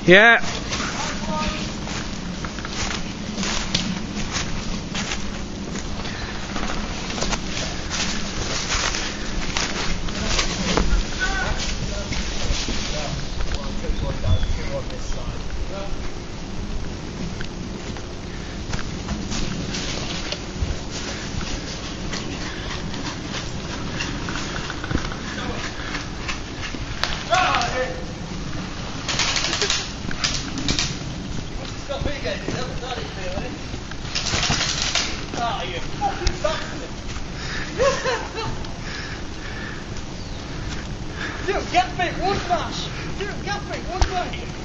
Yeah. Oh, you fucking bastard! Dude, get bit wood mash! Dude, get bit wood mate!